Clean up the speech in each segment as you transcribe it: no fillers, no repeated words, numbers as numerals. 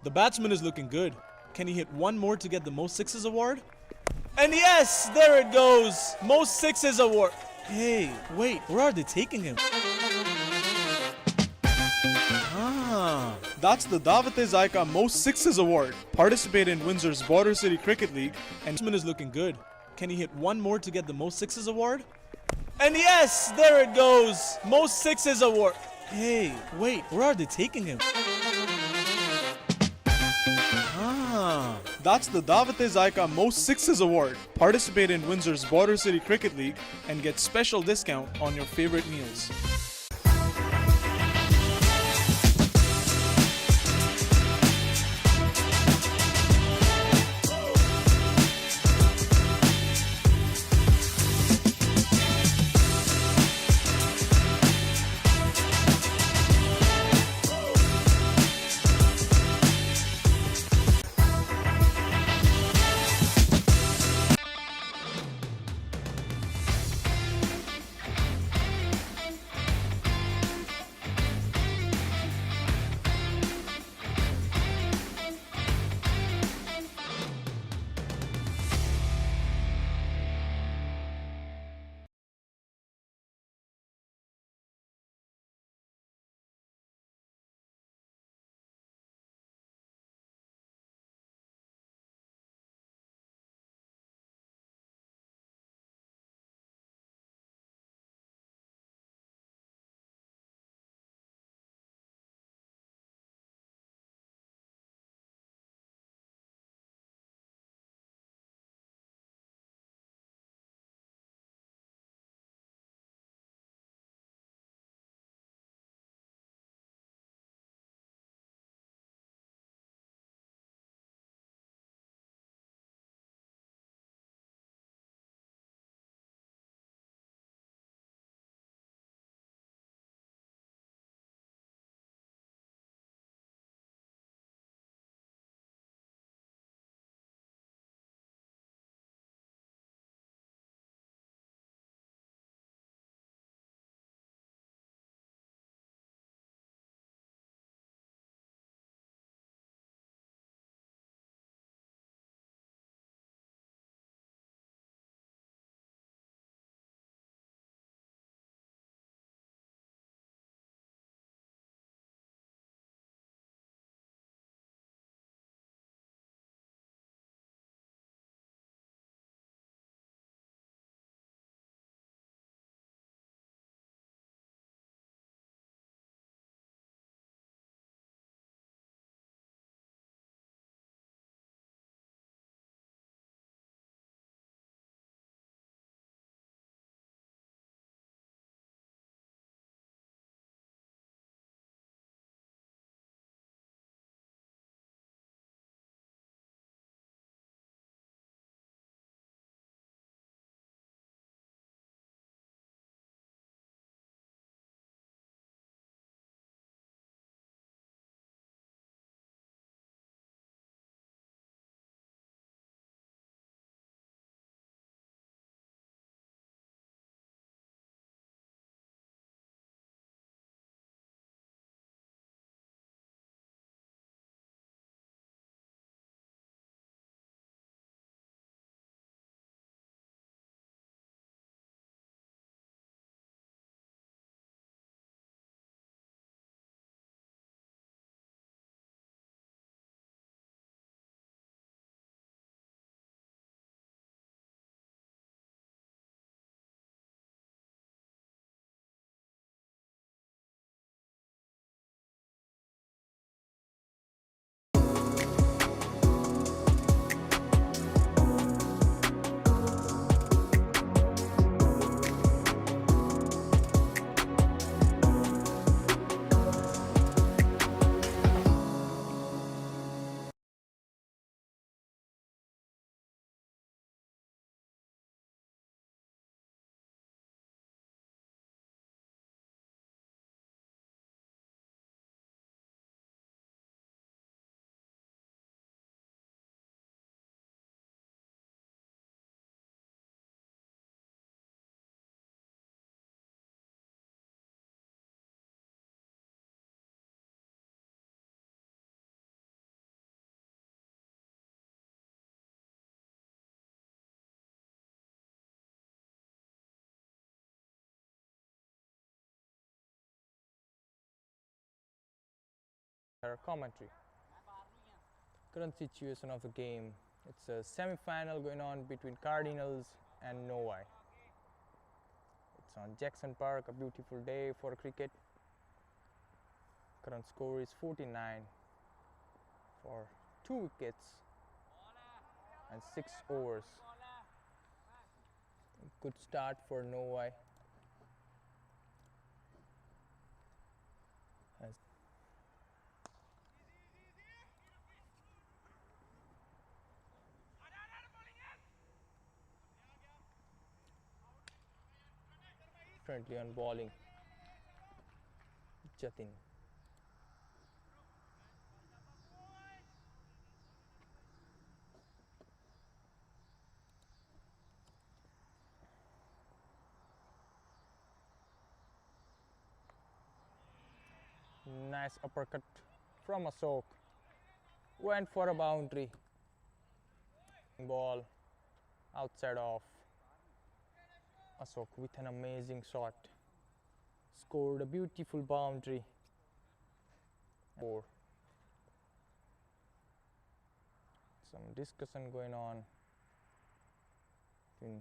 The batsman is looking good. Can he hit one more to get the most sixes award? And yes, there it goes. Most sixes award. Hey, wait, where are they taking him? That's the Dawat-e-Zaika Most Sixes Award. Participate in Windsor's Border City Cricket League, and batsman is looking good. Can he hit one more to get the Most Sixes Award? And yes, there it goes. Most Sixes Award. Hey, wait, where are they taking him? That's the Dawat-e-Zaika Most Sixes Award. Participate in Windsor's Border City Cricket League and get special discount on your favorite meals. Our commentary. Current situation of the game. It's a semi-final going on between Cardinals and Novi. It's on Jackson Park, a beautiful day for cricket. Current score is 49 for 2 wickets and 6 overs. Good start for Novi. Currently on bowling, Jatin. Nice uppercut from Ashok. Went for a boundary. Ball outside off. Ashok with an amazing shot. Scored a beautiful boundary. 4. Some discussion going on between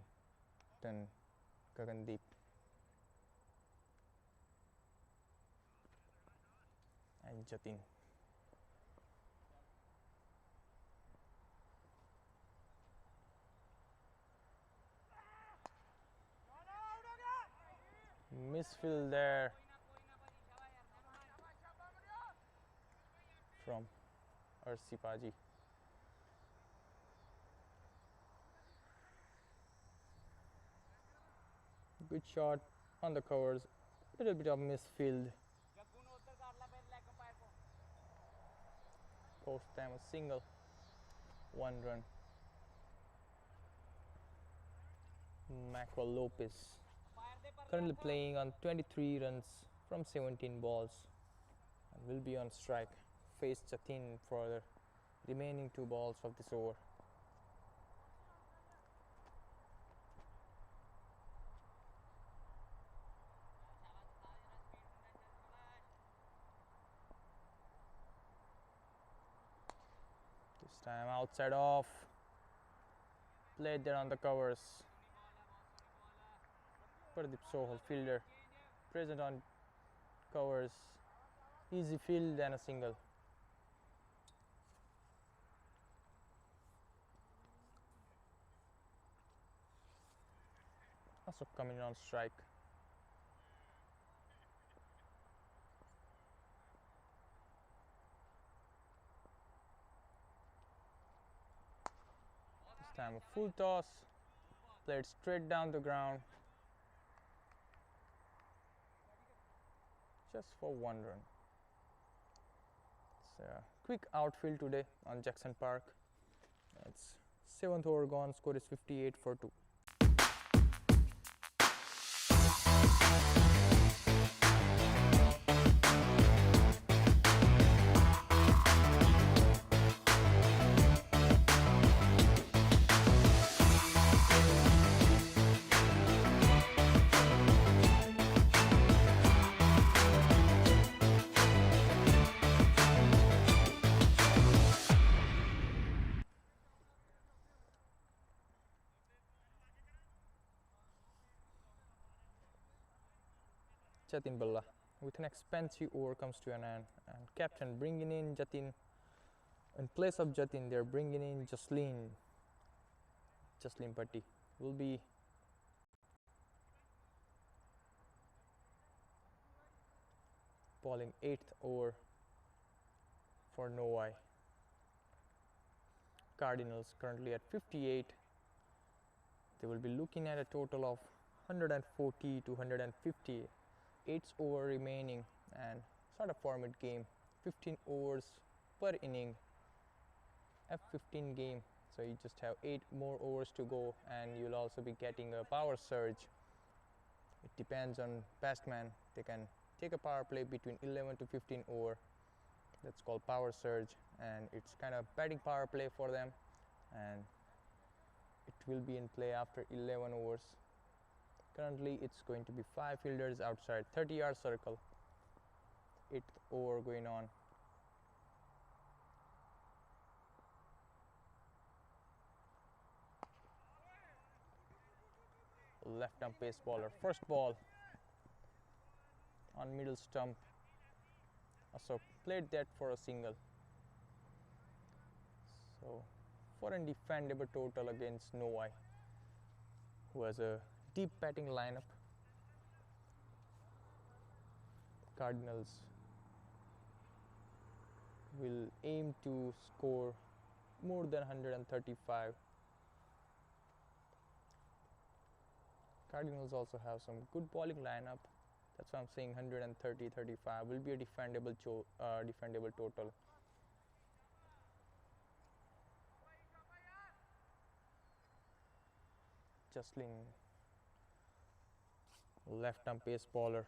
Gaganjot and Jatin. Misfield there from Arsipaji. Good shot on the covers, little bit of misfield. Cost them a single, 1 run. Macwell Lopez currently playing on 23 runs from 17 balls and will be on strike. Face Jatin for the remaining 2 balls of this over. This time outside off. Played there on the covers. Pradeep Sohal, fielder, present on covers. Easy field and a single. Also coming on strike. This time a full toss, played straight down the ground, just for 1 run. It's a quick outfield today on Jackson Park. It's 7th over gone, score is 58 for 2. Jatin Balla with an expensive over comes to an end, and captain bringing in Jatin. In place of Jatin, they're bringing in Jaslin Patti will be bowling 8th over for Novi. Cardinals currently at 58. They will be looking at a total of 140 to 150. 8 over remaining, and sort of format game. 15 overs per inning. F15 game. So you just have 8 more overs to go, and you'll also be getting a power surge. It depends on batsman. They can take a power play between 11 to 15 over. That's called power surge, and it's kind of batting power play for them, and it will be in play after 11 overs. Currently it's going to be 5 fielders outside 30-yard circle. 8th over going on. left arm pace bowler. First ball on middle stump. So played that for a single. So for a defendable total against Novi, who has a deep batting lineup. Cardinals will aim to score more than 135. Cardinals also have some good bowling lineup. That's why I'm saying 130-35 will be a defendable total. Justin, left arm pace bowler.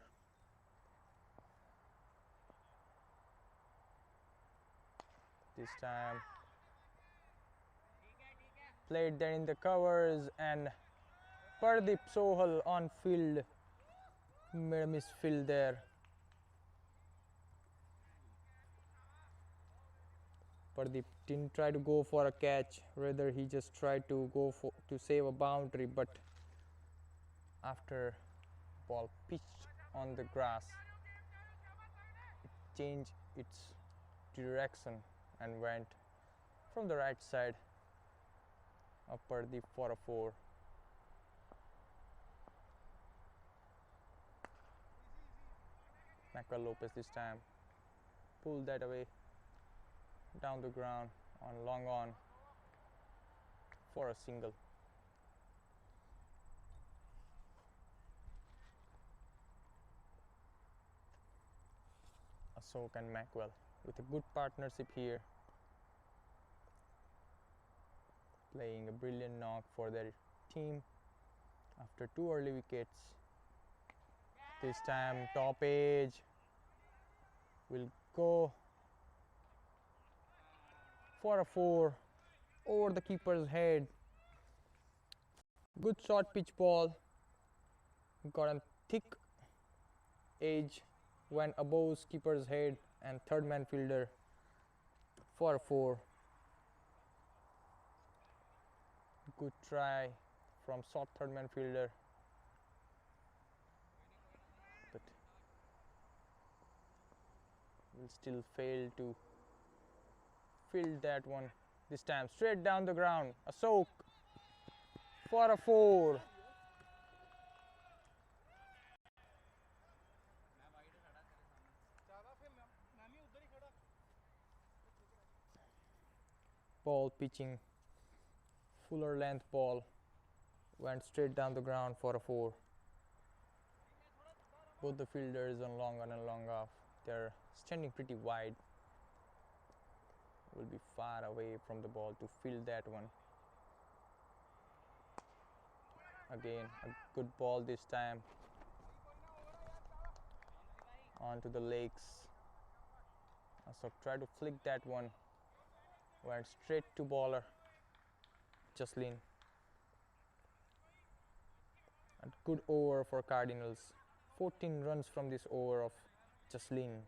This time played there in the covers, and Sohal on field made a misfield there. Pardeep didn't try to go for a catch, rather he just tried to go to save a boundary, but after ball pitched on the grass, it changed its direction and went from the right side of Pardeep for a 4. Maxwell Lopez this time pulled that away down the ground on long on for a single. Ashok and Maxwell with a good partnership here, playing a brilliant knock for their team after 2 early wickets. This time top edge will go for a 4 over the keeper's head. Good short pitch ball, got a thick edge, went above keeper's head and third man fielder for a 4. Good try from short third man fielder, but will still fail to field that one. This time straight down the ground. Ashok for a 4. Ball pitching, fuller length ball, went straight down the ground for a 4. Both the fielders on long on and long off, they're standing pretty wide. Will be far away from the ball to field that one. Again a good ball this time onto the legs. So try to flick that one, went straight to bowler Justin. A good over for Cardinals. 14 runs from this over of Justin.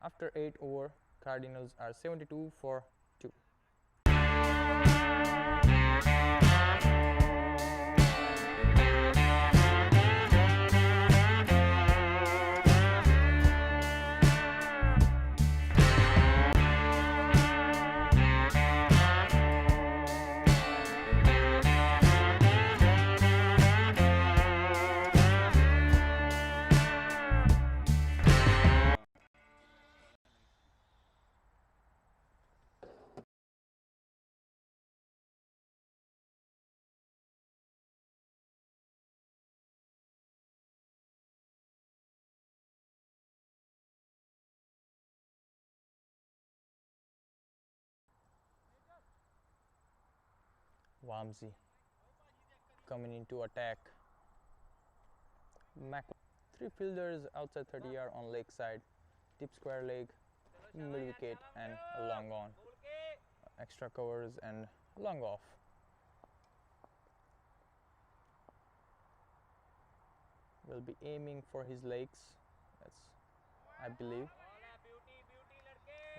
After 8 over, Cardinals are 72 for 2. Vamsi coming into attack. Three fielders outside 30 yard on leg side, deep square leg, mid wicket and a long on. Extra covers and long off. Will be aiming for his legs, that's I believe.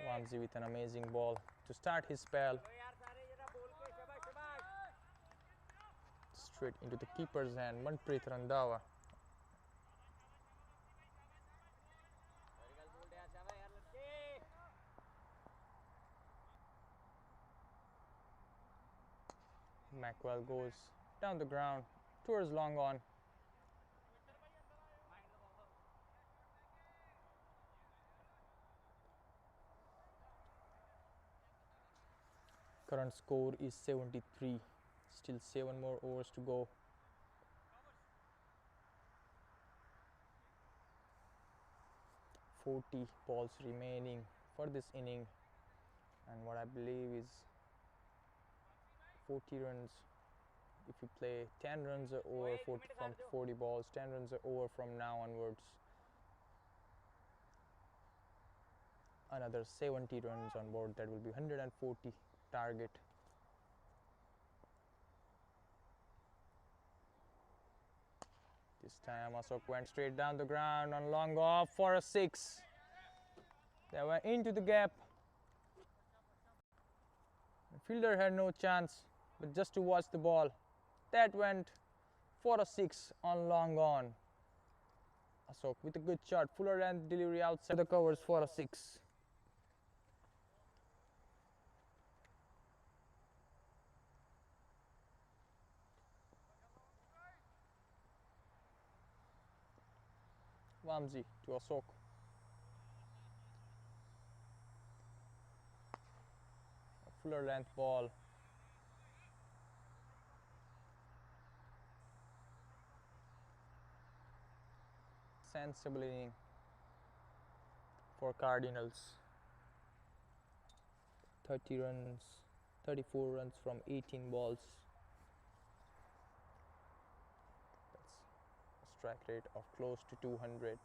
Vamsi with an amazing ball to start his spell. straight into the keeper's hand. Manpreet Randhawa. Mackwell goes down the ground towards long on. Current score is 73. Still 7 more overs to go. .40 balls remaining for this inning, and what I believe is 40 runs. If you play 10 runs a over from 40 balls, 10 runs a over from now onwards. Another 70 runs on board, that will be 140 target. This time Ashok went straight down the ground on long off for a 6. They went into the gap. The fielder had no chance but just to watch the ball. That went for a 6 on long on. Ashok with a good shot, fuller and delivery outside the covers for a 6. Vamsi to Ashok. A fuller length ball. Sensible inning for Cardinals. 30 runs, 34 runs from 18 balls. That's a strike rate of close to 200.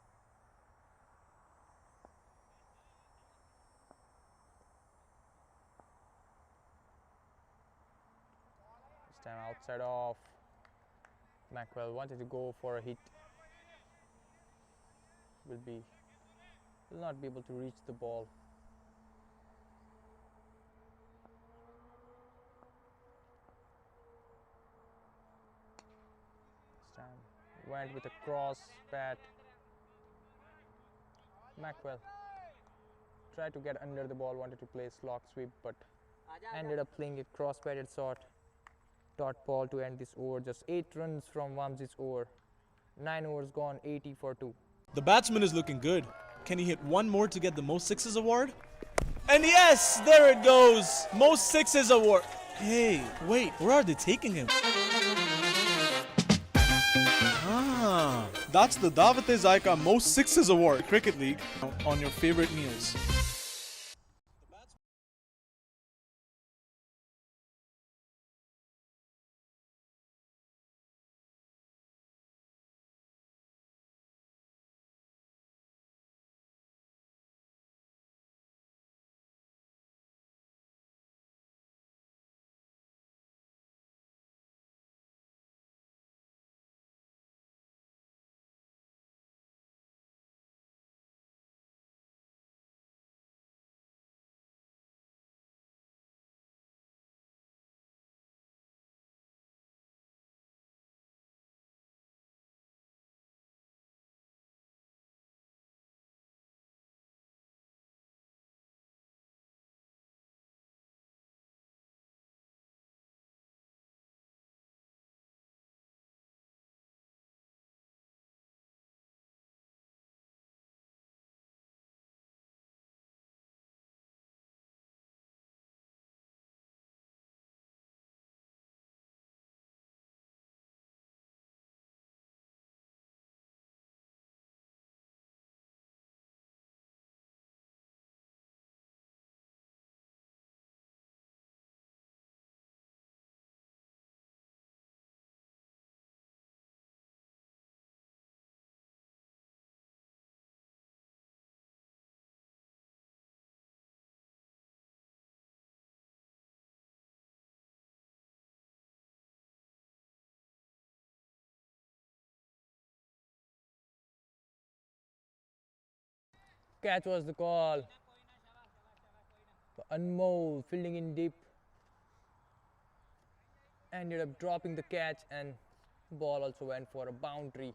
This time outside off. Mackwell wanted to go for a hit. Will not be able to reach the ball. This time went with a cross bat. Mackwell tried to get under the ball, wanted to play slog sweep, but ended up playing a cross batted shot. Dot ball to end this over. Just 8 runs from Vamsi's over. 9 overs gone, 80 for 2. The batsman is looking good. Can he hit one more to get the most sixes award? And yes, there it goes. Most sixes award. Hey, wait, where are they taking him? Ah, that's the Davat-e-Zaika Most Sixes Award Cricket League on your favorite meals. Catch was the call. Anmol fielding in deep ended up dropping the catch, and Ball also went for a boundary.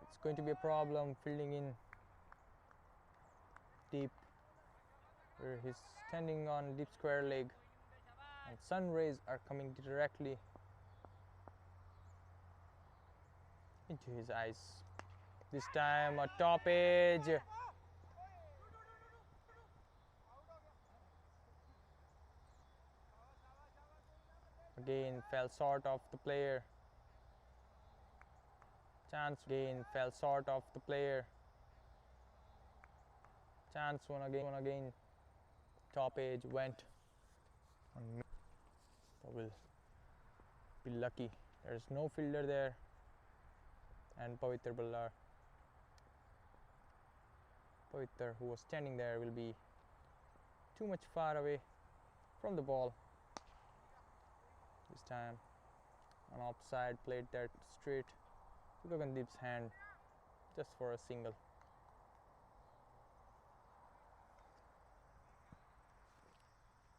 It's going to be a problem fielding in deep, where he's standing on deep square leg and sun rays are coming directly into his eyes. This time a top edge. Again fell short of the player. Chance again fell short of the player. Chance one again. Top edge went on. That will be lucky. There is no fielder there, and Pavitra Ballar, Pavitra, who was standing there, will be too much far away from the ball. This time on offside, played that straight to Gaganjot's hand just for a single.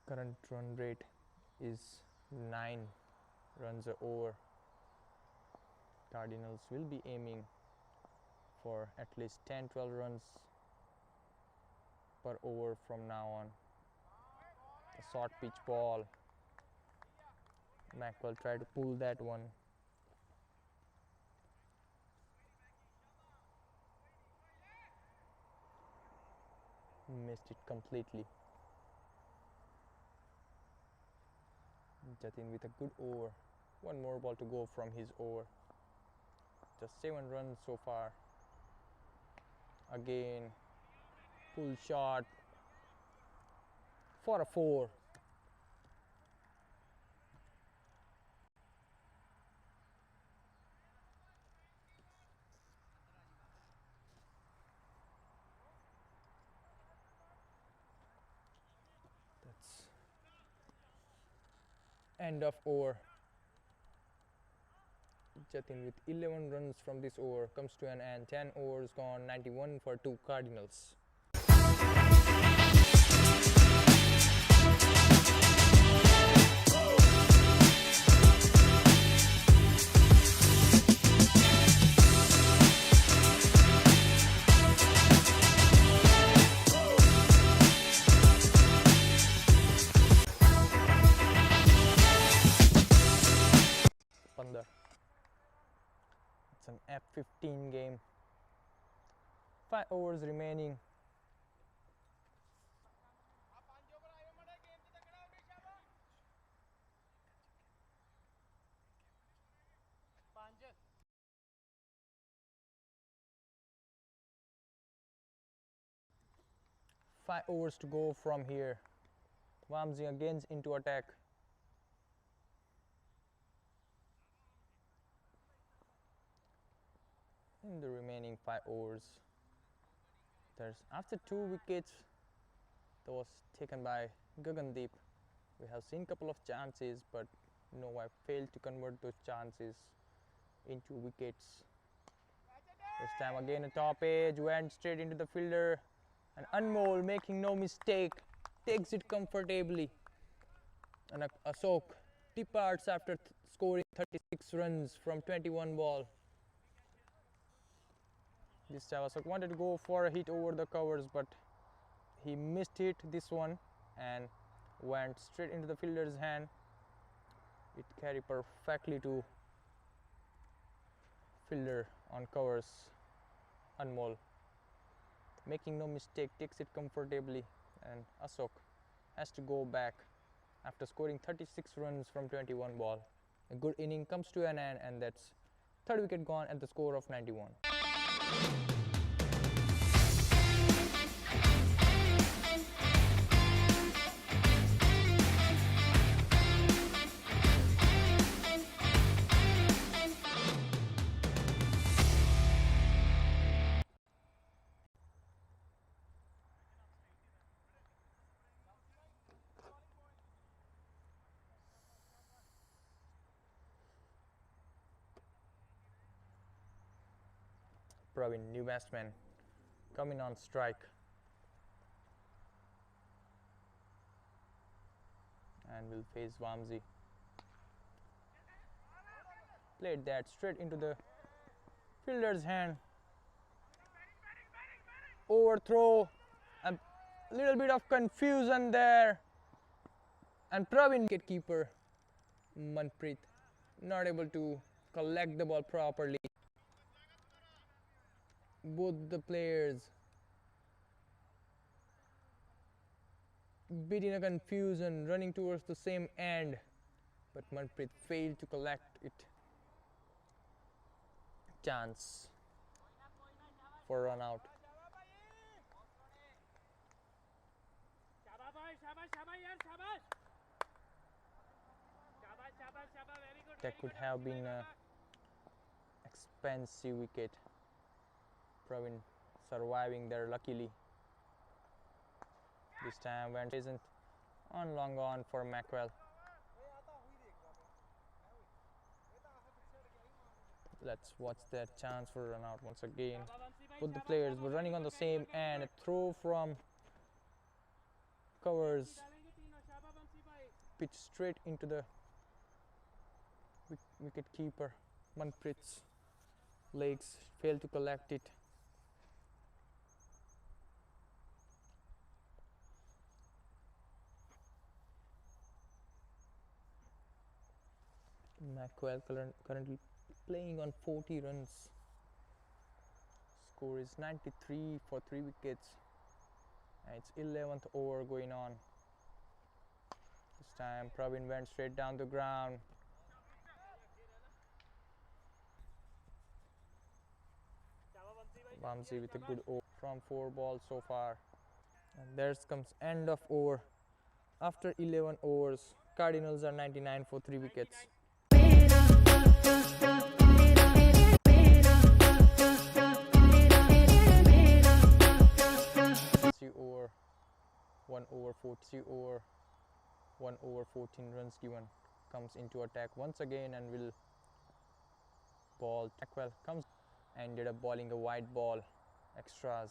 Current run rate is 9 runs a over. Cardinals will be aiming for at least 10-12 runs per over from now on. A short pitch ball. Maxwell tried to pull that one. Missed it completely. Jatin with a good over. One more ball to go from his over. Just 7 runs so far. Again, pull shot for a 4. That's end of over. Jatin with 11 runs from this over comes to an end. 10 overs gone, 91 for 2 Cardinals. It's an F15 game. 5 overs remaining. Five overs to go from here. Vamsi again into attack. In the remaining 5 overs, there's after 2 wickets that was taken by Gaganjot. We have seen a couple of chances, but no, I failed to convert those chances into wickets. This time again a top edge, went straight into the fielder, and Anmol, making no mistake, takes it comfortably. And Ashok departs after scoring 36 runs from 21 ball. This time Ashok wanted to go for a hit over the covers, but he missed it this one and went straight into the fielder's hand. It carried perfectly to fielder on covers. Anmol, making no mistake, takes it comfortably, and Ashok has to go back after scoring 36 runs from 21 ball. A good inning comes to an end, and that's 3rd wicket gone at the score of 91. Praveen, new batsman, coming on strike. And will face Vamsi. played that straight into the fielder's hand. Overthrow, and a little bit of confusion there. And Praveen, wicketkeeper Manpreet, not able to collect the ball properly. Both the players bit in a confusion, running towards the same end, but Manpreet failed to collect it. Chance for run out. That could have been an expensive wicket. Praveen surviving there luckily. This time went isn't on long on for Mackwell. Let's watch that chance for run out once again. Both the players were running on the same end. A throw from covers, pitch straight into the wicket keeper. Manpreet's legs failed to collect it. Mackwell currently playing on 40 runs. Score is 93 for 3 wickets. And it's 11th over going on. This time Praveen went straight down the ground. Vamsi with a good over from 4 balls so far. And there comes end of over. After 11 overs, Cardinals are 99 for 3 wickets. Over 1 over 14 runs given, comes into attack once again and will ball. Mackwell comes, ended up bowling a wide ball, extras,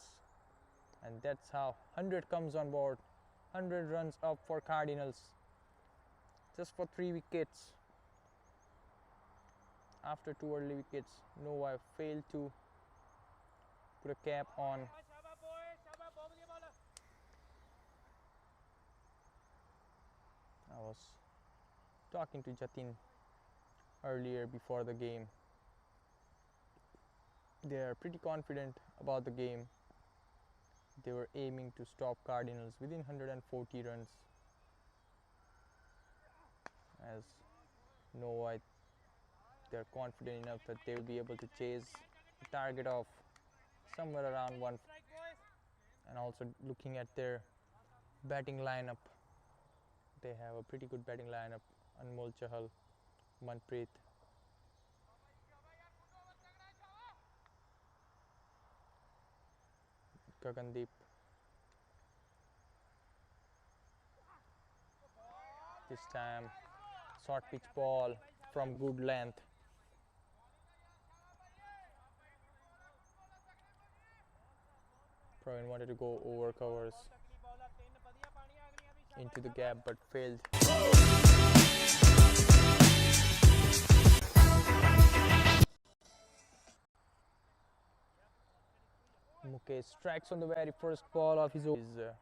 and that's how 100 comes on board. 100 runs up for Cardinals, just for 3 wickets. After 2 early wickets, Novi failed to put a cap on. I was talking to Jatin earlier before the game. They are pretty confident about the game. They were aiming to stop Cardinals within 140 runs. As Novi, they're confident enough that they will be able to chase a target of somewhere around 1. And also looking at their batting lineup, they have a pretty good batting lineup. Anmol Chahal, Manpreet, Gagandeep. This time short pitch ball from good length. Praveen wanted to go over covers into the gap but failed. Mukesh strikes on the very first ball of his over.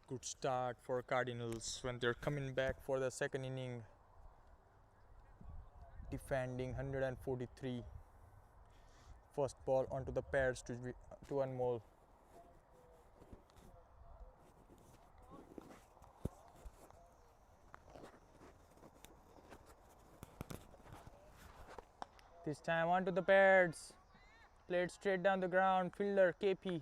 Good start for Cardinals when they're coming back for the second inning, defending 143. First ball onto the pads to Anmol. This time onto the pads, played straight down the ground. Fielder KP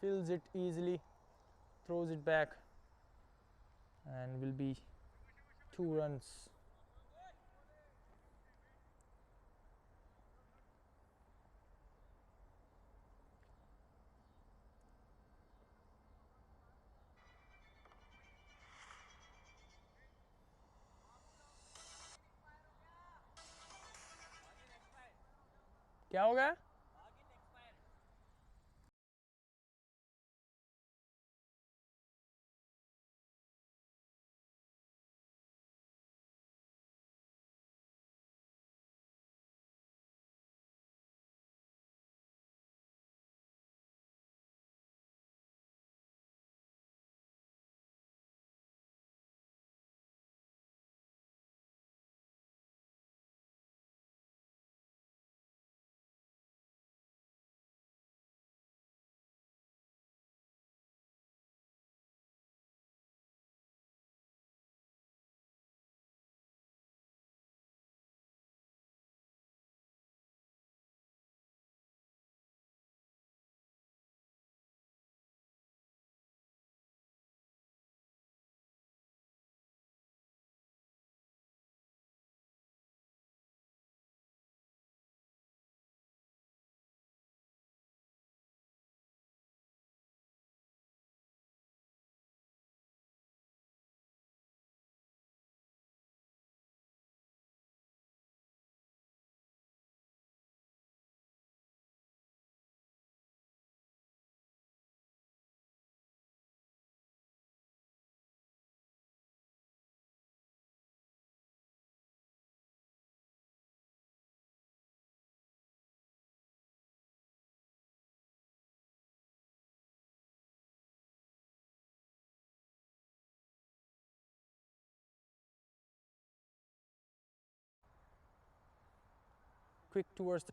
fills it easily, throws it back, and will be 2 runs. क्या हो गया? Quick towards the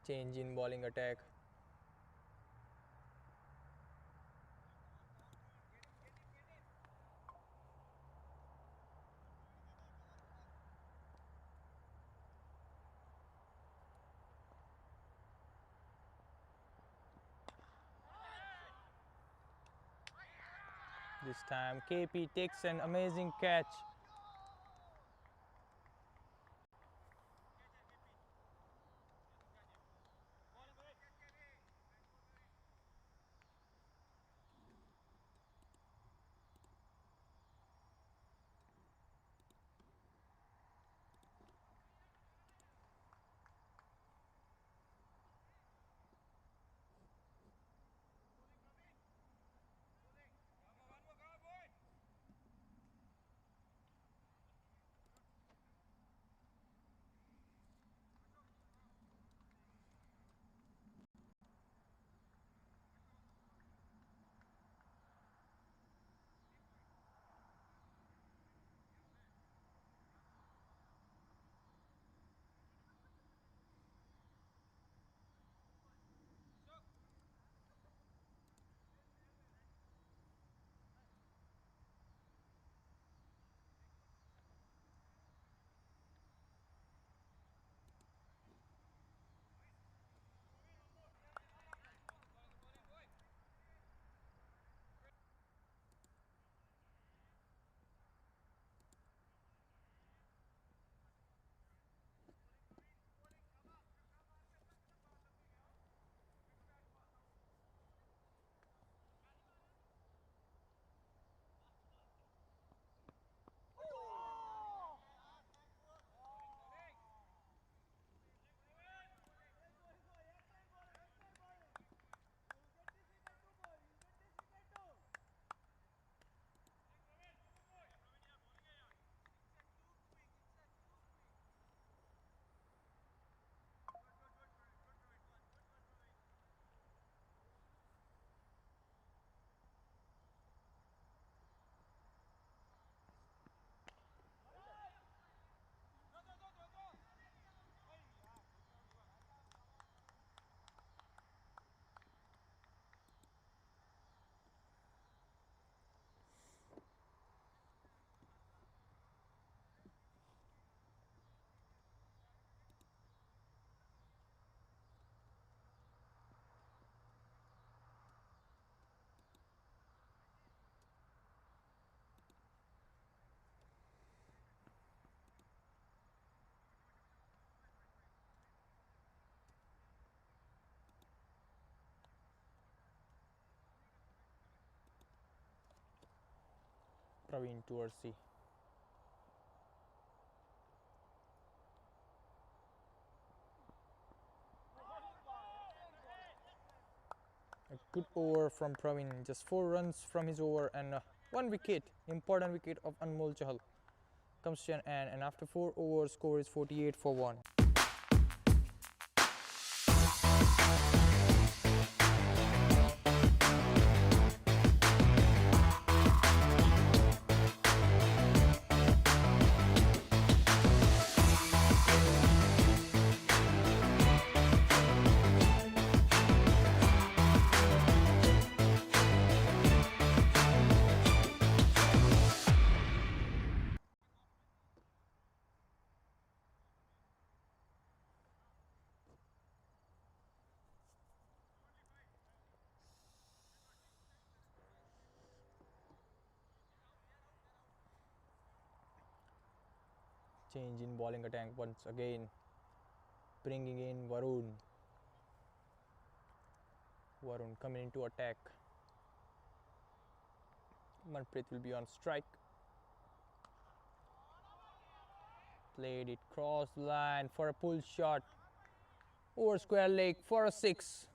change in bowling attack. This time KP takes an amazing catch. Praveen towards the a good over from Praveen, just 4 runs from his over and 1 wicket, important wicket of Anmol Chahal comes to an end, and after 4 overs score is 48 for 1. Change in bowling attack once again, bringing in Varun. Varun coming into attack. Manpreet will be on strike. Played it cross line for a pull shot. Over square leg for a 6.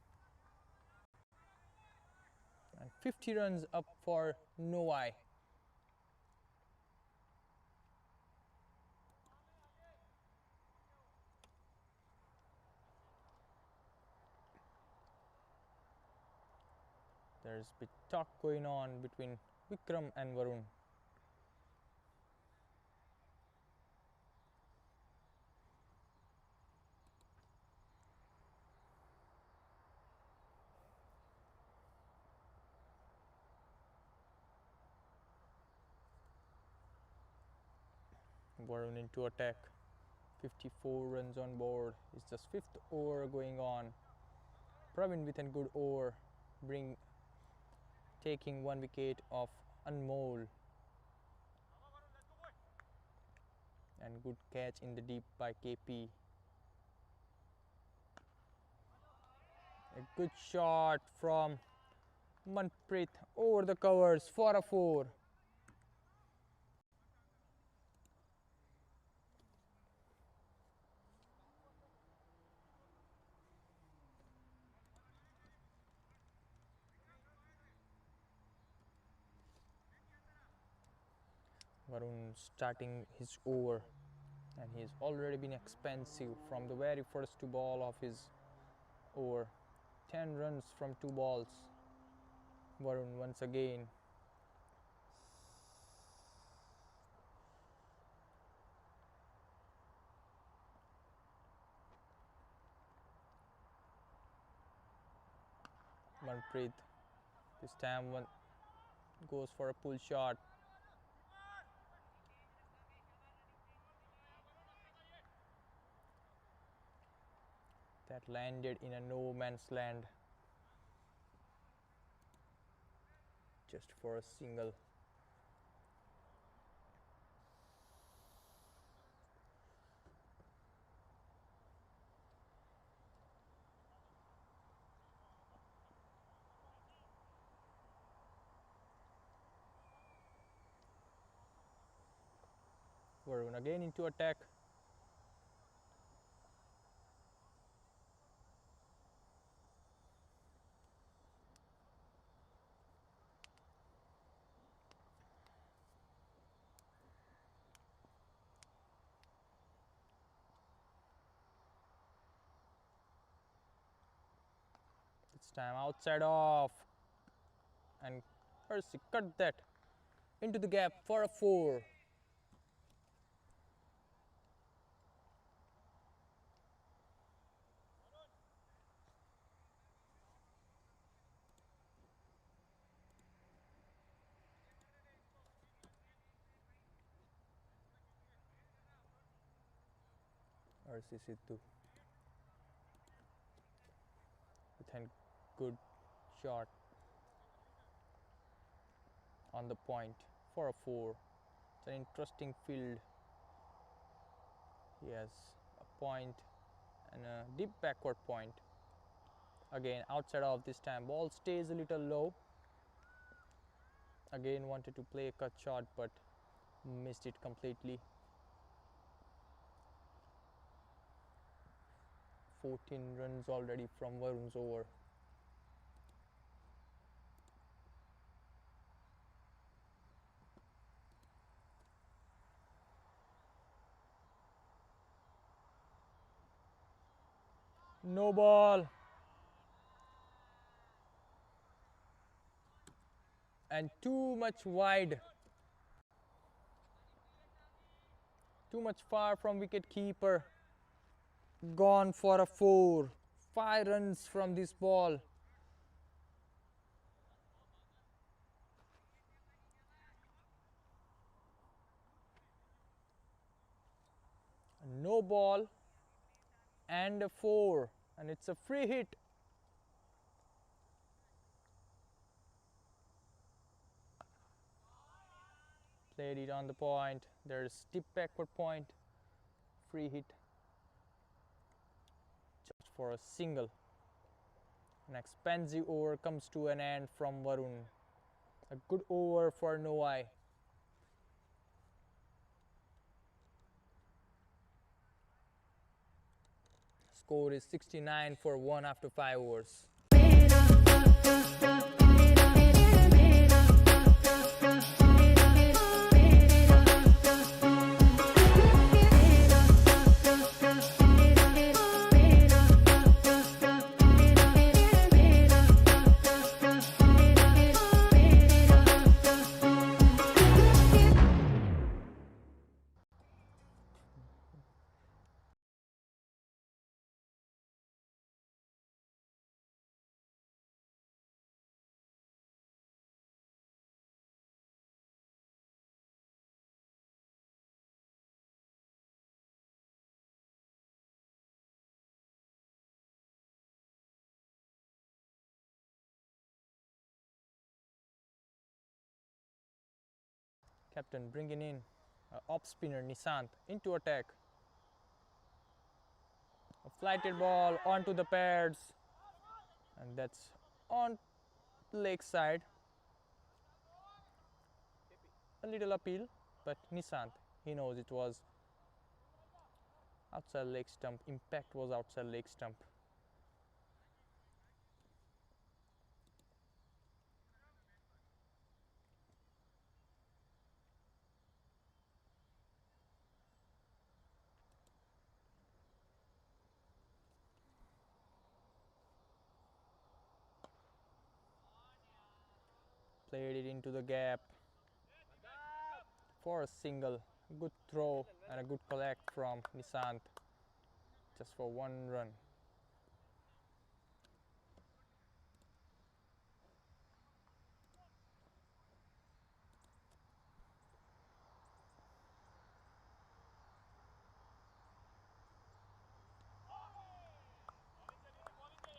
And 50 runs up for Novi. There's a bit talk going on between Vikram and Varun. Varun into attack. 54 runs on board. It's just 5th over going on. Praveen with a good over, taking 1 wicket of Anmol. And good catch in the deep by KP. A good shot from Manpreet over the covers for a 4. Varun starting his over, and he's already been expensive from the very first 2 ball of his over. 10 runs from 2 balls. Varun once again. Manpreet this time one goes for a pull shot. That landed in a no man's land just for a single. Varun again into attack. This time outside off, and Percy cut that into the gap for a 4. Percy Sidhu with a good shot on the point for a 4. It's an interesting field. He has a point and a deep backward point. Again outside of this time, ball stays a little low. Again wanted to play a cut shot but missed it completely. 14 runs already from Varun's over. No ball. And too much wide. Too much far from wicket keeper. Gone for a 4. 5 runs from this ball. No ball and a 4, and it's a free hit. Played it on the point. There's tip backward point. Free hit. Just for a single. An expensive over comes to an end from Varun. A good over for Novi. Score is 69 for 1 after 5 overs. Captain bringing in off spinner Nishant into attack. A flighted ball onto the pads, and that's on leg side. A little appeal, but Nishant, he knows it was outside leg stump. Impact was outside leg stump. Played it into the gap for a single. Good throw and a good collect from Nishant. Just for 1 run.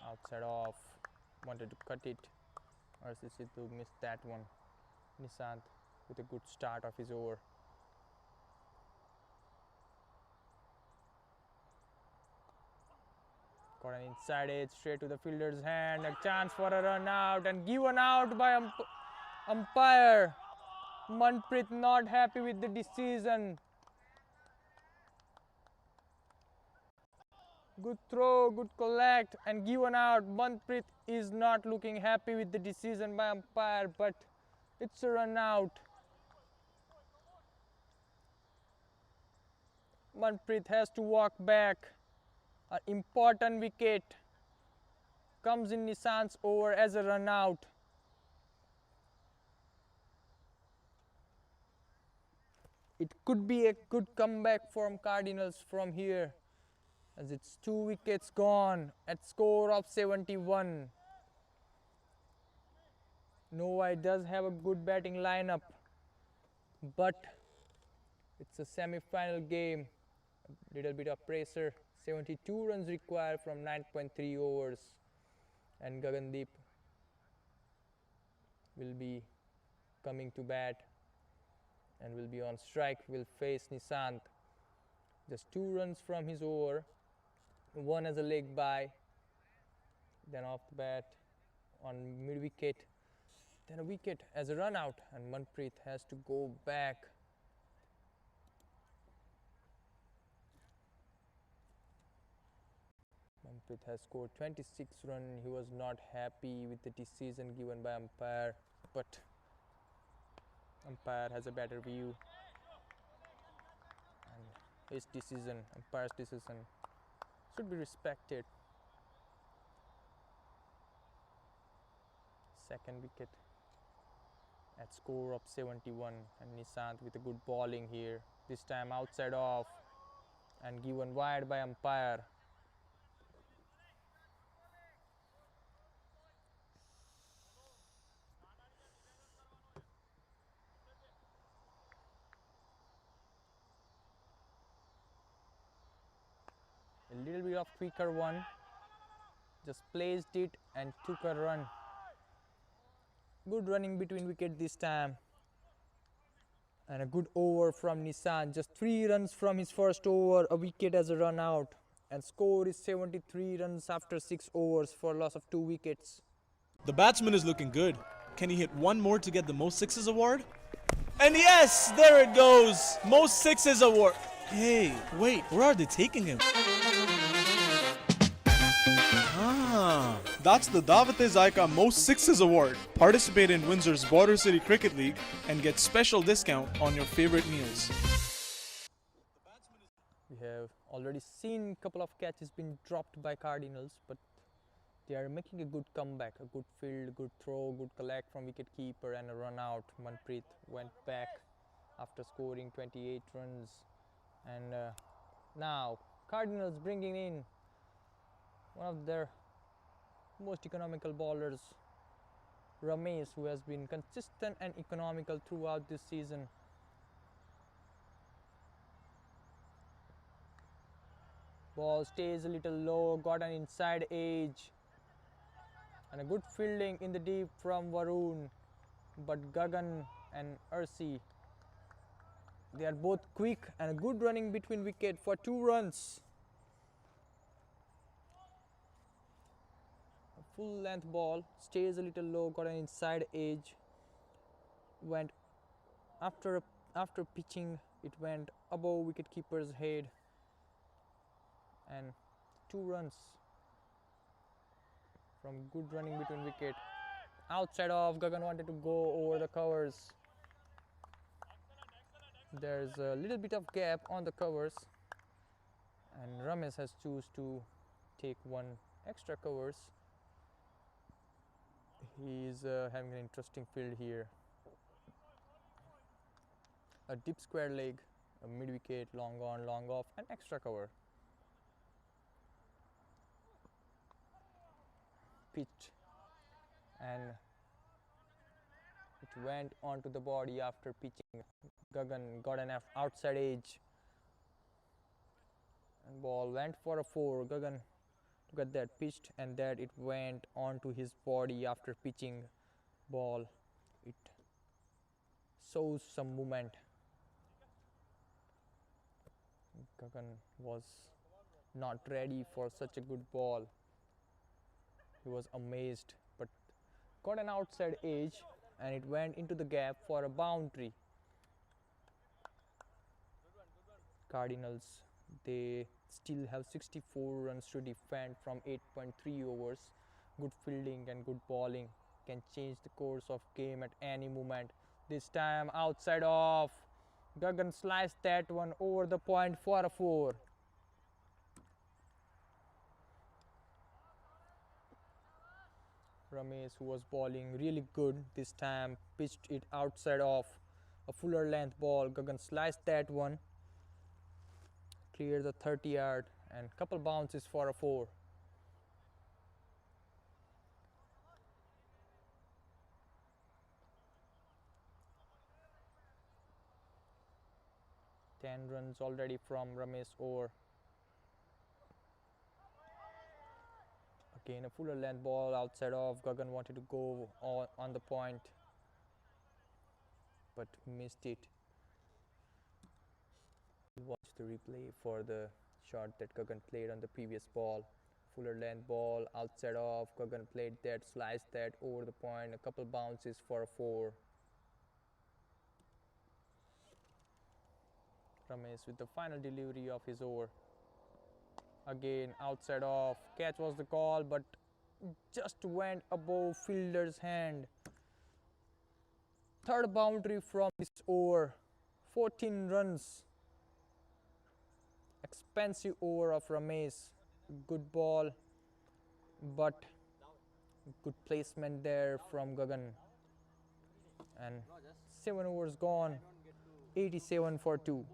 Outside off. Wanted to cut it. Siddhu missed that one. Nishant with a good start of his over. Got an inside edge straight to the fielder's hand. A chance for a run out and given out by umpire. Manpreet not happy with the decision. Good throw, good collect and given out. Manpreet is not looking happy with the decision by umpire, but it's a run out. Manpreet has to walk back. An important wicket comes in Nishant's over as a run out. It could be a good comeback from Cardinals from here, as it's 2 wickets gone at score of 71. Novi does have a good batting lineup, but it's a semi-final game. A little bit of pressure. 72 runs required from 9.3 overs, and Gaganjot will be coming to bat and will be on strike. Will face Nishant. Just 2 runs from his over. 1 as a leg by. Then off the bat on mid wicket. Then a wicket as a run out, and Manpreet has to go back. Manpreet has scored 26 runs. He was not happy with the decision given by umpire, but umpire has a better view, and his decision, umpire's decision, should be respected. Second wicket at score of 71, and Nishant with a good bowling here. This time outside off and given wide by umpire. A little bit of quicker one, just placed it and took a run. Good running between wicket this time, and a good over from Nishant. Just 3 runs from his first over, a wicket as a run out, and score is 73 runs after 6 overs for loss of 2 wickets. The batsman is looking good. Can he hit one more to get the most sixes award? And yes, there it goes. Most sixes award. Hey, wait, where are they taking him? That's the Dawat-e-Zaiqa Most Sixes Award. Participate in Windsor's Border City Cricket League and get special discount on your favorite meals. We have already seen a couple of catches being dropped by Cardinals, but they are making a good comeback. A good field, good throw, good collect from wicketkeeper, and a run out. Manpreet went back after scoring 28 runs. And now Cardinals bringing in one of their most economical bowlers, Ramesh, who has been consistent and economical throughout this season. Ball stays a little low, got an inside edge, and a good fielding in the deep from Varun, but Gagan and Ursi, they are both quick, and a good running between wicket for 2 runs. Full length ball, stays a little low, got an inside edge, went after pitching, it went above wicketkeeper's head, and 2 runs from good running between wicket. Outside off, Gagan wanted to go over the covers. There's a little bit of gap on the covers, and Ramesh has choose to take 1 extra covers. He's having an interesting field here. A deep square leg, a mid wicket, long on, long off, and extra cover. Pitch, and it went onto the body after pitching. Gagan got an outside edge, and ball went for a 4. Gagan look at that, pitched, and that it went onto his body after pitching. Ball, it shows some movement. Gagan was not ready for such a good ball. He was amazed, but got an outside edge, and it went into the gap for a boundary. Cardinals, they still have 64 runs to defend from 8.3 overs. Good fielding and good bowling can change the course of game at any moment. This time outside off, Gagan sliced that one over the point for a 4. Ramesh, who was bowling really good this time, pitched it outside off, a fuller length ball. Gagan sliced that one, cleared the 30-yard, and couple bounces for a 4. Ten runs already from Ramesh over. Again a fuller length ball outside off. Gagan wanted to go on the point, but missed it. Watch the replay for the shot that Gagan played on the previous ball. Fuller length ball, outside off. Gagan played that, sliced that over the point. A couple bounces for a 4. Ramesh with the final delivery of his over. Again, outside off. Catch was the call, but just went above fielder's hand. Third boundary from this over. 14 runs. Expensive over of Ramesh. Good ball, but good placement there from Gagan. And 7 overs gone. 87 for 2.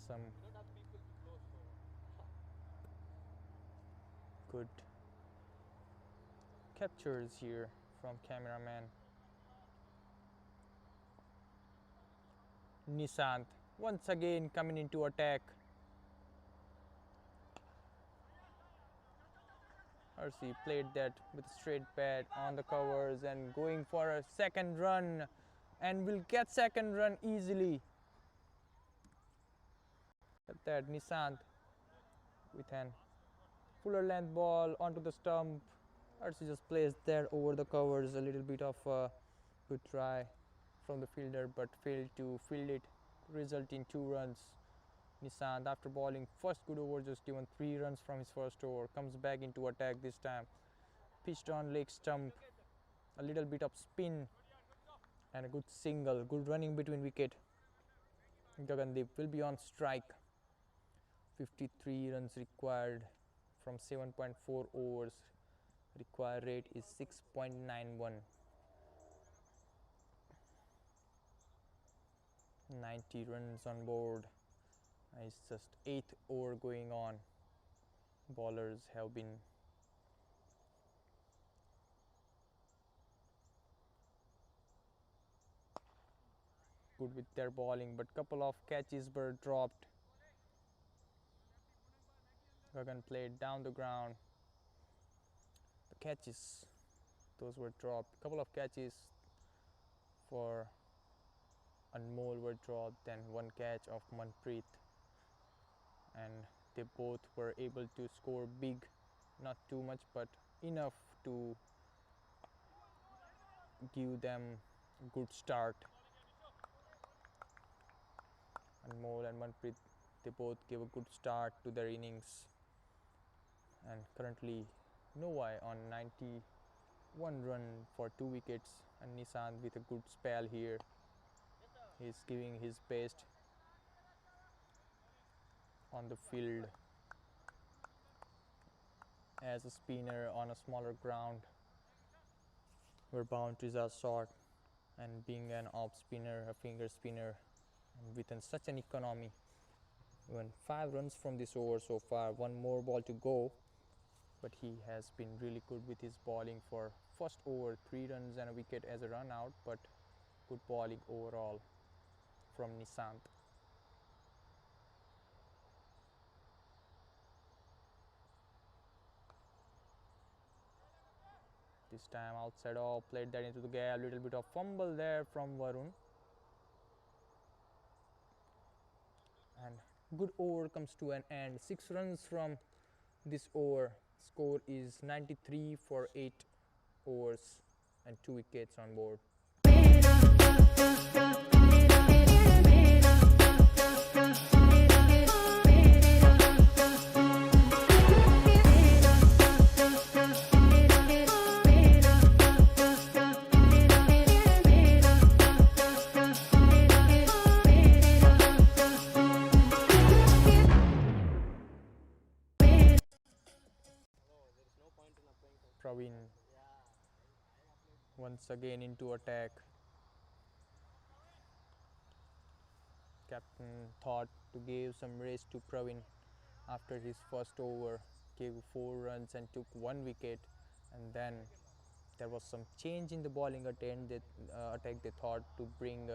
Some good captures here from cameraman. Nishant once again coming into attack. Arsi played that with straight bat on the covers and going for a second run, and will get second run easily. At that, Nishant with an fuller length ball onto the stump. Arsi just placed there over the covers. A little bit of a good try from the fielder, but failed to field it, result in 2 runs. Nishant, after bowling first good over, just given 3 runs from his first over, comes back into attack this time. Pitched on leg stump, a little bit of spin, and a good single. Good running between wicket. Gagandeep will be on strike. 53 runs required from 7.4 overs. Required rate is 6.91. 90 runs on board. It's just 8th over going on. Bowlers have been good with their bowling, but couple of catches were dropped. Gagan played down the ground. The catches, those were dropped. Couple of catches for Anmol were dropped, then 1 catch of Manpreet, and they both were able to score big, not too much but enough to give them a good start. Anmol and Manpreet, they both gave a good start to their innings, and currently Novi on 91 run for 2 wickets, and Nishant with a good spell here. He's giving his best on the field as a spinner on a smaller ground where boundaries are short, and being an off spinner, a finger spinner, and within such an economy. Even 5 runs from this over so far, 1 more ball to go, but he has been really good with his bowling for first over. 3 runs and a wicket as a run out, but good bowling overall from Nishant. This time outside off, played that into the gap, little bit of fumble there from Varun. And good over comes to an end. 6 runs from this over. Score is 93 for 8 overs and 2 wickets on board. Praveen once again into attack. Captain thought to give some race to Praveen after his first over, gave 4 runs and took 1 wicket, and then there was some change in the bowling attack. They thought to bring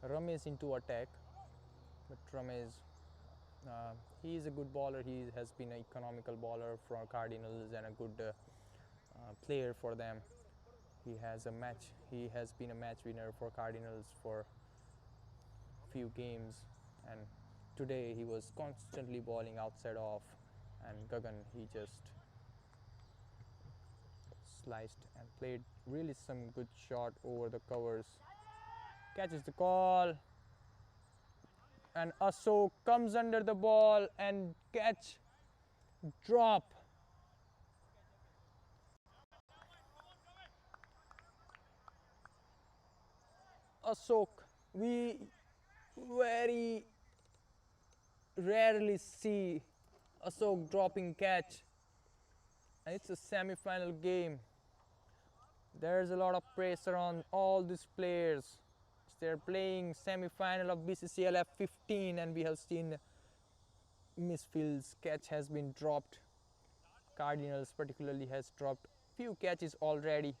Ramesh into attack, but Ramesh He is a good bowler. He has been an economical bowler for Cardinals and a good player for them. He has been a match winner for Cardinals for few games, and today he was constantly bowling outside off, and Gagan, he just sliced and played really some good shot over the covers. Catches the call, and Ashok comes under the ball and catch, drop. Ashok, we very rarely see Ashok dropping catch, and it's a semi-final game. There's a lot of pressure on all these players. They're playing semi-final of BCCL F15, and we have seen misfields. Catch has been dropped. Cardinals particularly has dropped few catches already.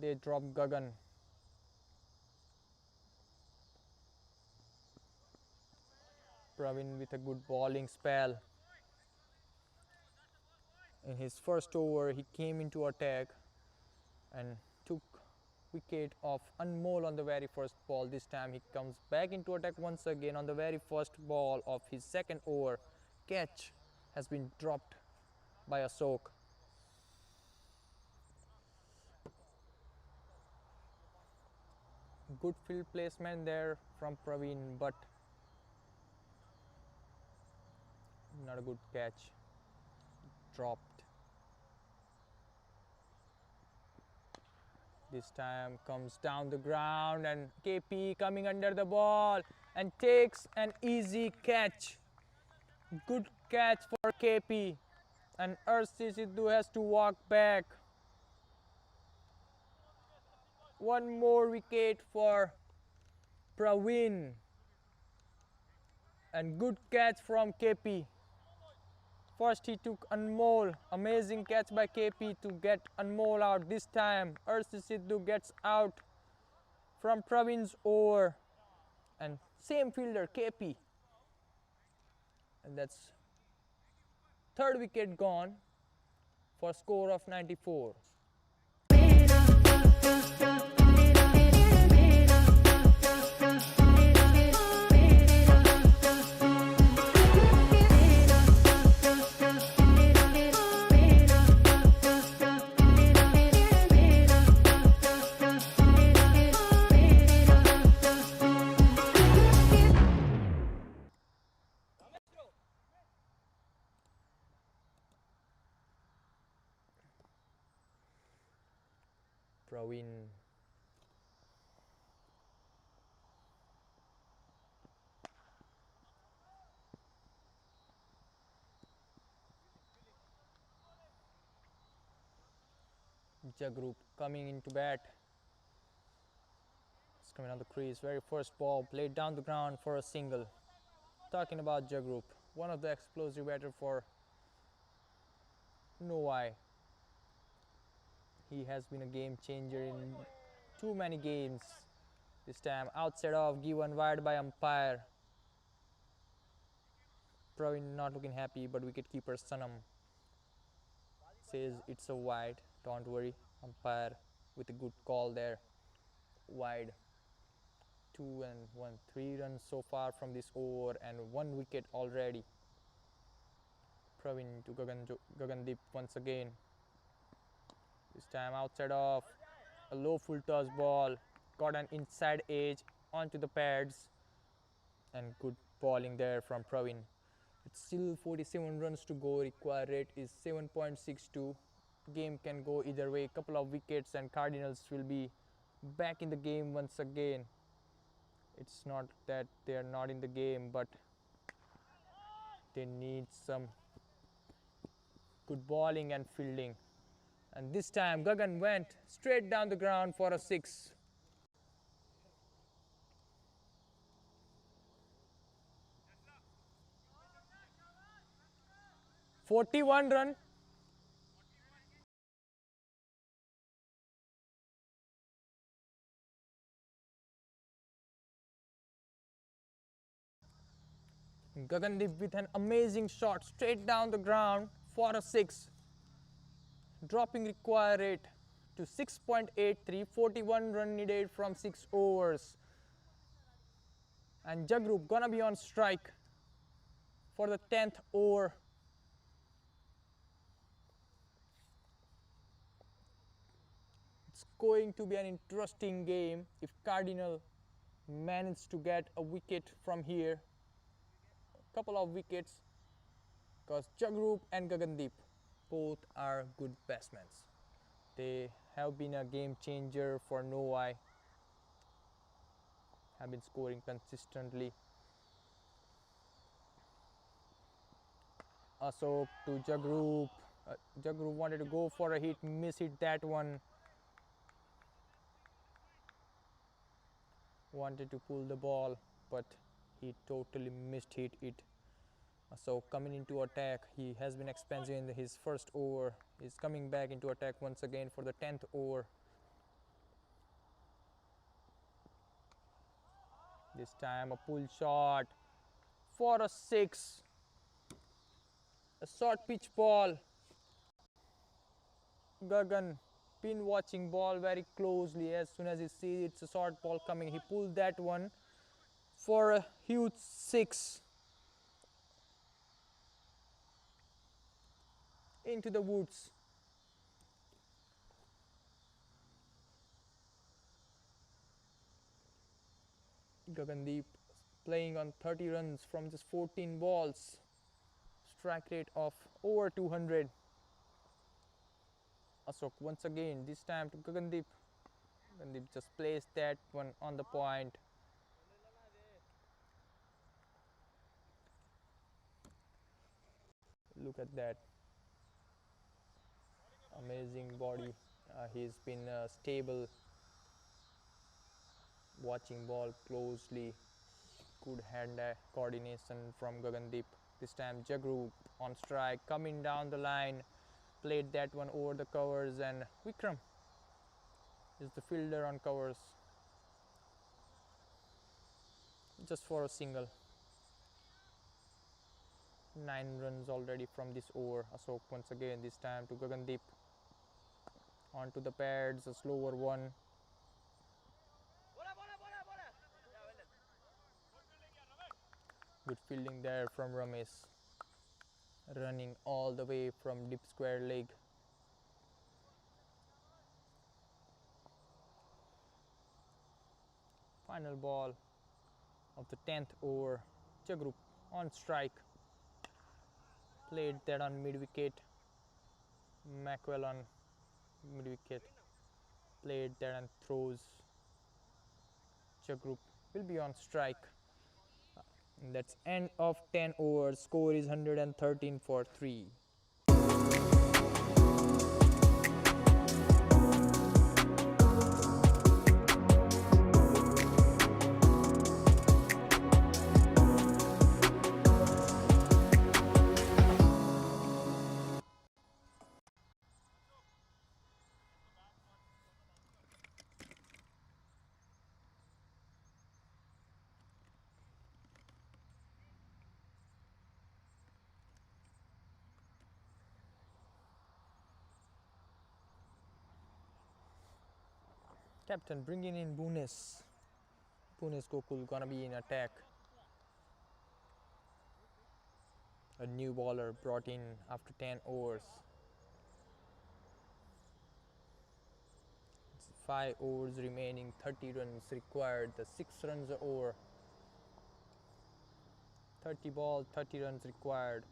They dropped Gagan. Pravin with a good bowling spell. In his first over, he came into attack and took wicket of Anmol on the very first ball. This time he comes back into attack once again on the very first ball of his second over. Catch has been dropped by Ashok. Good field placement there from Pravin, but not a good catch. Dropped. This time comes down the ground, and KP coming under the ball and takes an easy catch. Good catch for KP, and RC Sidhu has to walk back. One more wicket for Pravin, and good catch from KP. First he took Anmol, amazing catch by KP to get Anmol out. This time RC Sidhu gets out from Pravin's over, and same fielder KP, and that's third wicket gone for a score of 94. Pravin Jagrup coming into bat. He's coming on the crease. Very first ball played down the ground for a single. Talking about Jagrup, one of the explosive batter for Novi. He has been a game changer in too many games. This time outside off, given wide by umpire. Pravin not looking happy, but wicketkeeper Sanam says it's a wide. Don't worry, umpire with a good call there. Wide. 2 and 1, 3 runs so far from this over, and 1 wicket already. Pravin to Gagandeep once again. This time outside off, a low full toss ball, got an inside edge onto the pads, and good bowling there from Pravin. It's still 47 runs to go. Required rate is 7.62. Game can go either way. Couple of wickets and Cardinals will be back in the game once again. It's not that they are not in the game, but they need some good bowling and fielding. And this time Gagan went straight down the ground for a 6. "41 run. Gaganjot with an amazing shot straight down the ground for a 6. Dropping required rate to 6.83, 41 run needed from 6 overs. And Jagrup gonna be on strike for the 10th over. It's going to be an interesting game if Cardinal manage to get a wicket from here. A couple of wickets, because Jagrup and Gaganjot both are good batsmen. They have been a game changer for Novi, have been scoring consistently. Ashok to Jagrup. Jagrup wanted to go for a hit, hit that one. Wanted to pull the ball, but he totally hit it. So coming into attack, he has been expensive in his first over. He's coming back into attack once again for the 10th over. This time a pull shot for a 6. A short pitch ball. Gagan been watching ball very closely. As soon as he sees it's a short ball coming, he pulled that one for a huge 6. Into the woods. Gaganjot playing on 30 runs from just 14 balls. Strike rate of over 200. Ashok once again, this time to Gaganjot. Gaganjot just placed that one on the point. Look at that. Amazing body. He's been stable, watching ball closely. Good hand-eye coordination from Gaganjot. This time Jagrup on strike, coming down the line. Played that one over the covers, and Vikram is the fielder on covers. Just for a single. 9 runs already from this over. Ashok once again, this time to Gaganjot. Onto the pads, a slower one. Good fielding there from Ramesh. Running all the way from deep square leg. Final ball of the 10th over. Jagrup on strike. Played that on mid wicket. Macwell on mid wicket. Played that and throws. Jagrup will be on strike. That's end of 10 overs. Score is 113 for 3. Captain bringing in Bunes. Bunes Gokul gonna be in attack. A new bowler brought in after 10 overs. It's 5 overs remaining, 30 runs required. The 6 runs are over. 30 ball, 30 runs required.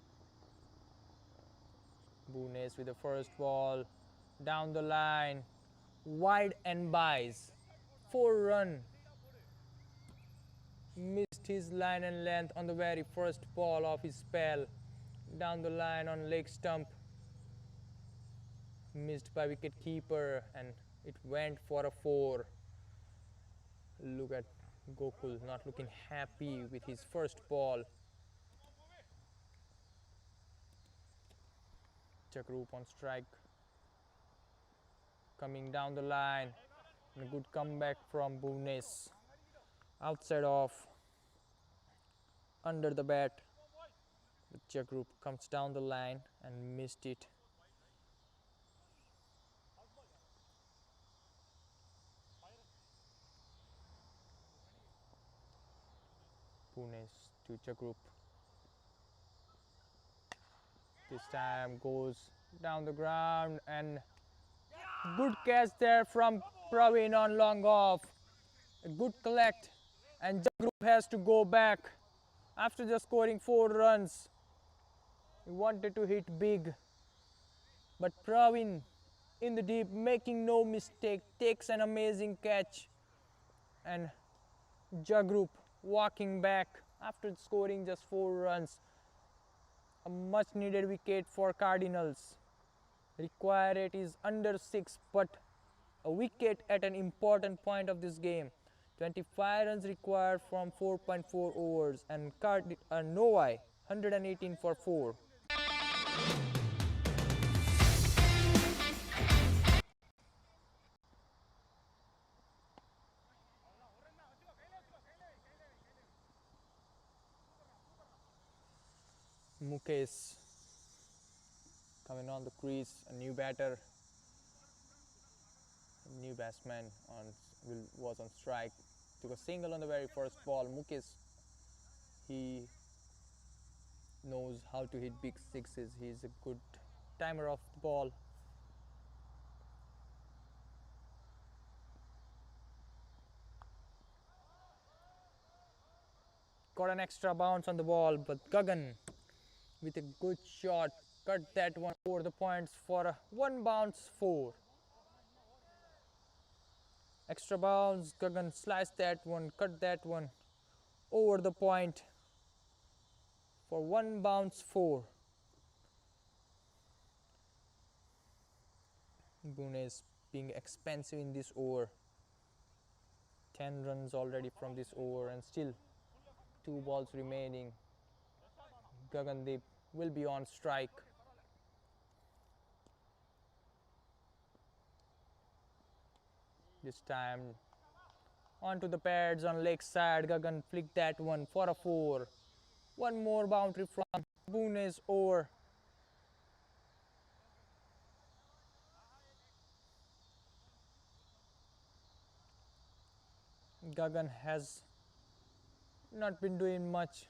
Bunes with the first ball. Down the line. Wide and buys. 4 run. Missed his line and length on the very first ball of his spell. Down the line on leg stump. Missed by wicket keeper, and it went for a 4. Look at Gokul not looking happy with his first ball. Jagrup on strike. Coming down the line. And a good comeback from Bunes. Outside off. Under the bat. The Czech group comes down the line and missed it. Pune's to Czech group. This time goes down the ground and good catch there from Praveen on long off. A good collect and Czech group has to go back after just scoring 4 runs. He wanted to hit big, but Praveen in the deep, making no mistake, takes an amazing catch, and Czech group walking back after scoring just 4 runs. A much needed wicket for Cardinals. Required rate is under 6, but a wicket at an important point of this game. 25 runs required from 4.4 overs, and Novi 118 for 4. Mukesh coming on the crease, a new batter, a new batsman was on strike. Took a single on the very first ball. Mukesh, he knows how to hit big sixes. He's a good timer of the ball. Got an extra bounce on the ball, but Gagan with a good shot cut that one over the points for a 1 bounce 4. Extra bounce, Gagan sliced that one, cut that one over the point for 1 bounce 4. Bunes being expensive in this over. 10 runs already from this over and still 2 balls remaining. Gagandeep will be on strike. This time onto the pads on leg side. Gagan flicked that one for a 4. One more boundary from Bunes over. Gagan has not been doing much.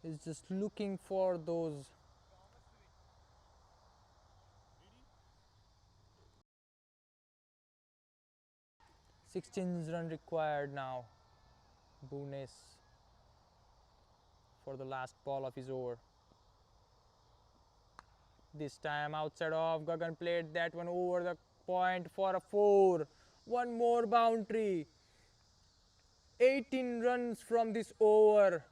He's just looking for those (16 runs required now. Bunes for the last ball of his over. This time outside off, Gagan played that one over the point for a 4. One more boundary. 18 runs from this over.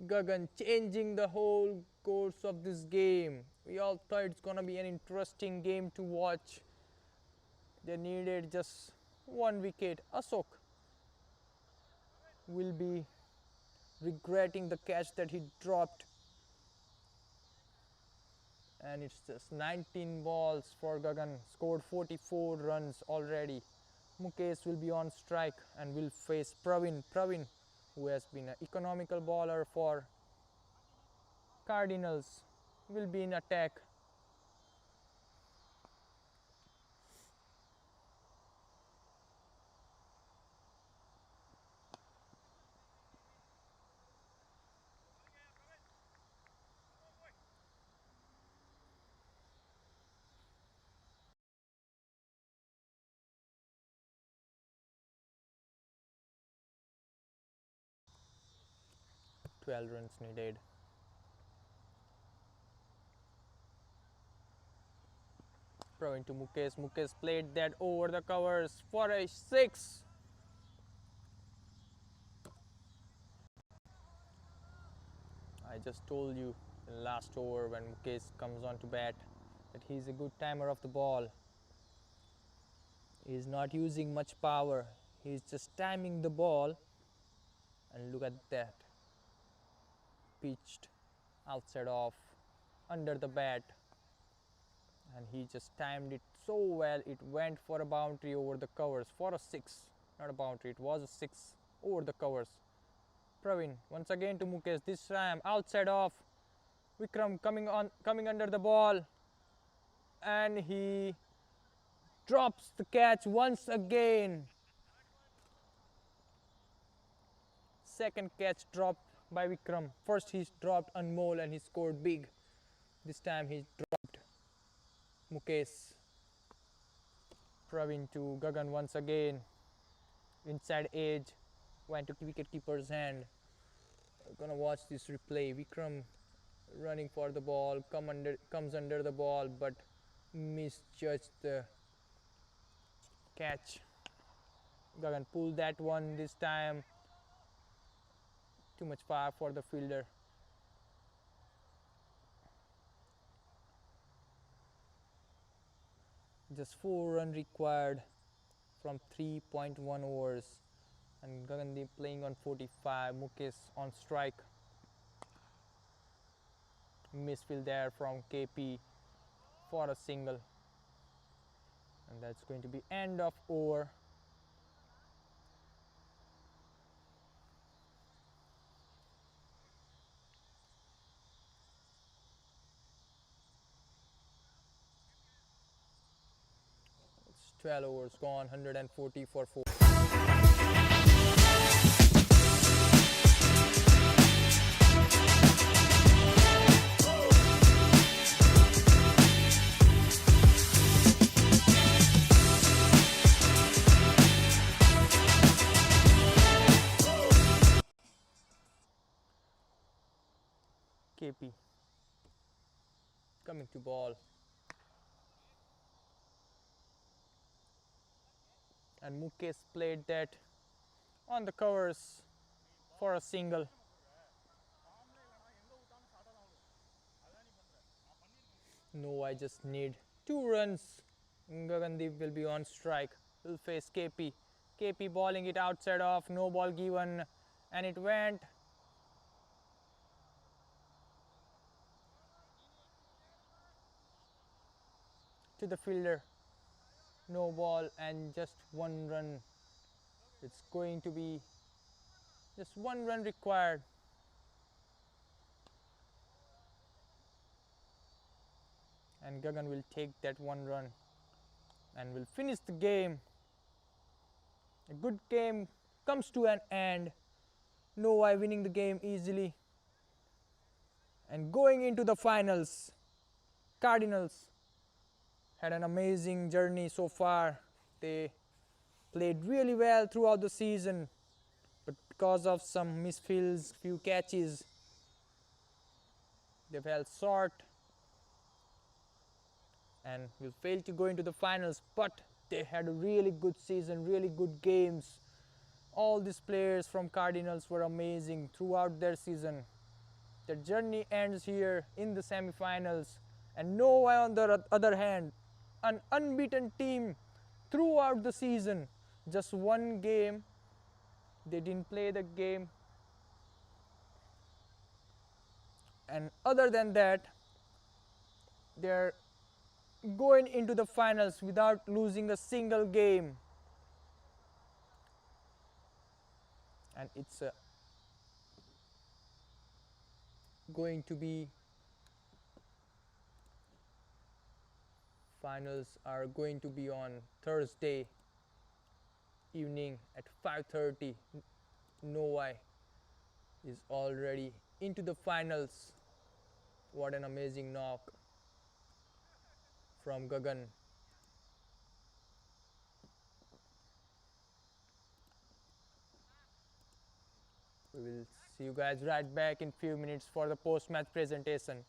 Gagan changing the whole course of this game. We all thought it's gonna be an interesting game to watch. They needed just 1 wicket. Ashok will be regretting the catch that he dropped. And it's just 19 balls for Gagan. Scored 44 runs already. Mukesh will be on strike and will face Praveen. Praveen, who has been an economical bowler for Cardinals, will be in attack. Twelve runs needed. Praveen to Mukesh. Mukesh played that over the covers for a 6. I just told you in the last over when Mukesh comes on to bat that he's a good timer of the ball. He's not using much power. He's just timing the ball. And look at that. Pitched outside off under the bat. and he just timed it so well. It went for a boundary over the covers for a 6, not a boundary, it was a 6 over the covers. Praveen once again to Mukesh, this time outside off. Vikram coming under the ball, and he drops the catch once again. Second catch dropped by Vikram. First he dropped Anmol and he scored big. This time he dropped Mukesh. Praveen to Gagan once again. Inside edge, went to wicketkeeper's hand. We're gonna watch this replay. Vikram running for the ball, comes under the ball, but misjudged the catch. Gagan pulled that one this time. Too much far for the fielder. Just 4 runs required from 3.1 overs, and Gagandeep playing on 45. Mukesh on strike. Misfield there from KP for a single, and that's going to be end of over. It's 12 overs gone, 140 for 4. KP coming to ball, and Mukesh played that on the covers for a single. No, I just need 2 runs. Gagandeep will be on strike. Will face KP. KP balling it outside off, no ball given, and it went to the fielder. No ball and just 1 run. It's going to be just 1 run required. And Gagan will take that 1 run and will finish the game. A good game comes to an end. Novi winning the game easily. And going into the finals, Cardinals had an amazing journey so far. They played really well throughout the season, but because of some misfields, few catches, they fell short and will fail to go into the finals. But they had a really good season, really good games. All these players from Cardinals were amazing throughout their season. Their journey ends here in the semi-finals, and Novi on the other hand, an unbeaten team throughout the season. Just 1 game, they didn't play the game, and other than that, they're going into the finals without losing a single game. And it's going to be, finals are going to be on Thursday evening at 5:30. Novi is already into the finals. What an amazing knock from Gagan. We will see you guys right back in few minutes for the post-match presentation.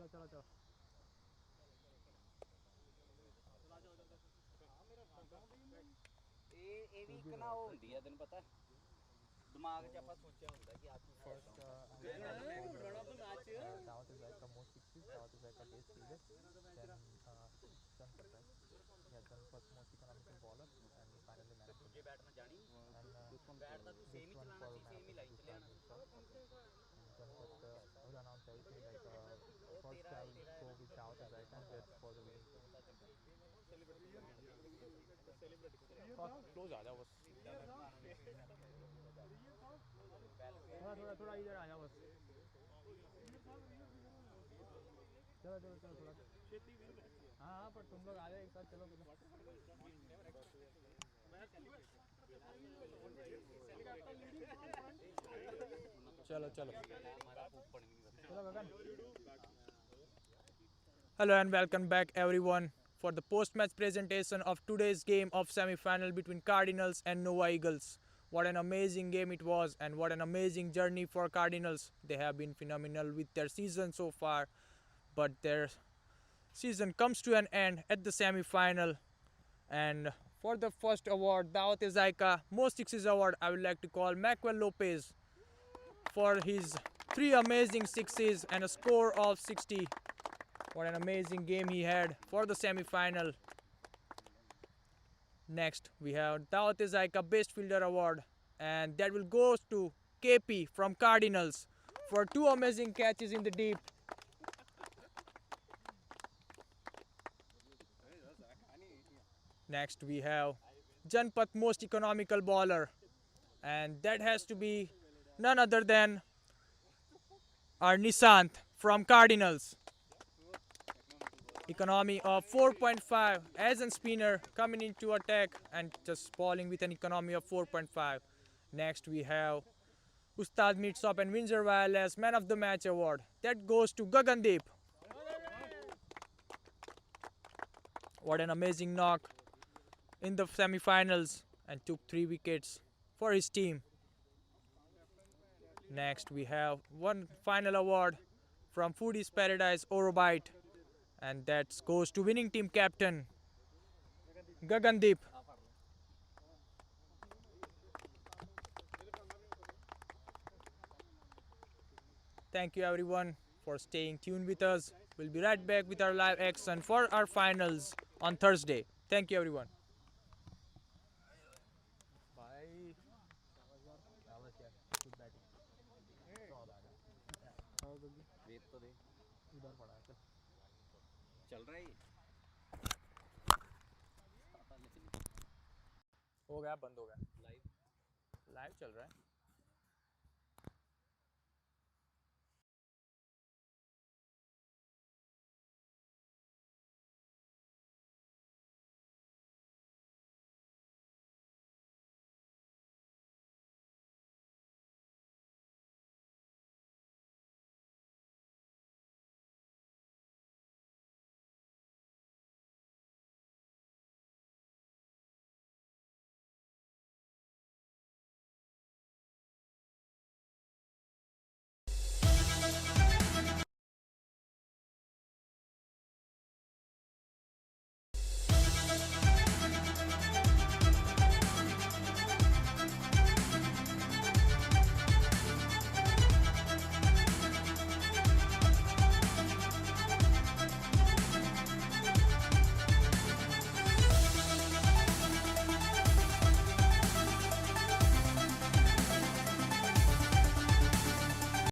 ਇਹ ਵੀ ਇੱਕ ਨਾ ਉਹ ਹੁੰਦੀ ਆ ਤੈਨੂੰ ਪਤਾ ਦਿਮਾਗ 'ਚ ਆਪਾਂ ਸੋਚਿਆ ਹੁੰਦਾ ਕਿ ਅੱਜ First, Dawat is like most sixes. Dawat is like a base fielder. Then Janpat, right? Yeah, Janpat most economical bowler, and finally man of the match. Bat ਨਾਲ ਜਾਣੀ And ਬੈਟ ਦਾ ਤੂੰ ਸੇਮ ਹੀ this one ਚਲਾਣਾ for C man same of he the ਲਾਈ match is ਚਲੇ ਜਾਣਾ Kardinals. And Janpat will announce everything like first ਤੇਰਾ I will go with Dawat as I can get for the winning team. Close आ जा बस. थोड़ा इधर आ जा बस. चलो थोड़ा. हाँ पर तुम लोग आ जाओ एक साथ चलो. चलो गगन. Hello and welcome back everyone for the post-match presentation of today's game of semi-final between Cardinals and Novi Eagles. What an amazing game it was, and what an amazing journey for Cardinals. They have been phenomenal with their season so far, but their season comes to an end at the semi-final. And for the first award, Dawat Zaika Most Sixes Award, I would like to call Macwell Lopez for his 3 amazing sixes and a score of 60. What an amazing game he had for the semi-final. Next, we have Dawat Zaika Best Fielder Award, and that will go to KP from Cardinals for 2 amazing catches in the deep. Next, we have Janpat Most Economical Bowler, and that has to be none other than our Nishant from Cardinals. Economy of 4.5 as a spinner coming into attack and just bowling with an economy of 4.5. Next we have Ustad Mitsop and Windsor Wireless Man of the Match Award. That goes to Gaganjot. What an amazing knock in the semi-finals and took 3 wickets for his team. Next we have one final award from Foodies Paradise Orobite, and that goes to winning team captain Gaganjot. Thank you everyone for staying tuned with us. We'll be right back with our live action for our finals on Thursday. Thank you everyone. Bye. Good batting. Wait तो दे इधर पड़ा है. चल रहा है ये हो गया, बंद हो गया. लाइव लाइव चल रहा है.